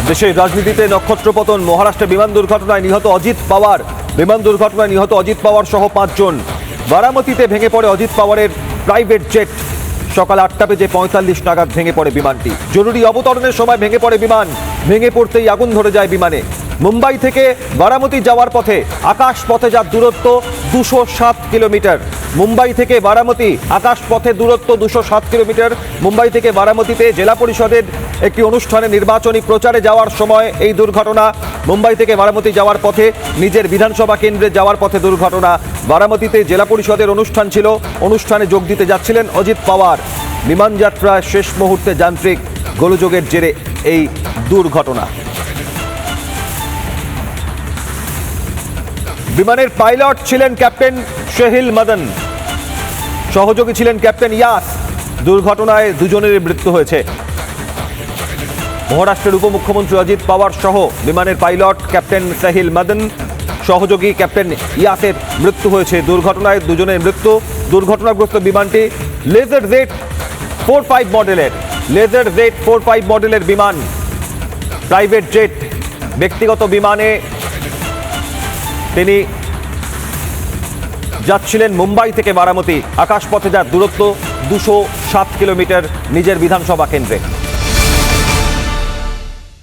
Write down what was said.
দেশের রাজনীতিতে নক্ষত্রপতন। মহারাষ্ট্রে বিমান দুর্ঘটনায় নিহত অজিত পাওয়ার। বিমান দুর্ঘটনায় নিহত অজিত পাওয়ার সহ 5 জন। বারামতিতে ভেঙে পড়ে অজিত পাওয়ারের প্রাইভেট জেট। সকাল 8:45 নাগাদ ভেঙে পড়ে বিমানটি। জরুরি অবতরণের সময় ভেঙে পড়ে বিমান। ভেঙে পড়তেই আগুন ধরে যায় বিমানে। মুম্বাই থেকে বারামতি যাওয়ার পথে আকাশ পথে যার দূরত্ব 207 কিলোমিটার। মুম্বাই থেকে বারামতি আকাশ পথে দূরত্ব 207 কিলোমিটার। মুম্বাই থেকে বারামতিতে জেলা পরিষদের একটি অনুষ্ঠানে নির্বাচনী প্রচারে যাওয়ার সময় এই দুর্ঘটনা। মুম্বাই থেকে বারামতি যাওয়ার পথে নিজের বিধানসভা কেন্দ্রে যাওয়ার পথে দুর্ঘটনা। বারামতিতে জেলা পরিষদের অনুষ্ঠান ছিল। অনুষ্ঠানে যোগ দিতে যাচ্ছিলেন অজিত পাওয়ার। বিমান যাত্রায় শেষ মুহূর্তে যান্ত্রিক গোলযোগের জেরে এই দুর্ঘটনা। বিমানের পাইলট ছিলেন ক্যাপ্টেন শেহিল মদন, সহযোগী ছিলেন ক্যাপ্টেন ইয়াস। দুর্ঘটনায় দুজনের মৃত্যু হয়েছে। মহারাষ্ট্রের উপমুখ্যমন্ত্রী অজিত পাওয়ার সহ বিমানের পাইলট ক্যাপ্টেন শেহিল মদন, সহযোগী ক্যাপ্টেন ইয়াসের মৃত্যু হয়েছে। দুর্ঘটনায় দুজনের মৃত্যু। দুর্ঘটনাগ্রস্ত বিমানটি লেজার জেট 45 মডেলের বিমান, প্রাইভেট জেট। ব্যক্তিগত বিমানে তিনি যাচ্ছিলেন মুম্বাই থেকে বারামতি। আকাশপথে যার দূরত্ব 207 কিলোমিটার নিজের বিধানসভা কেন্দ্রে।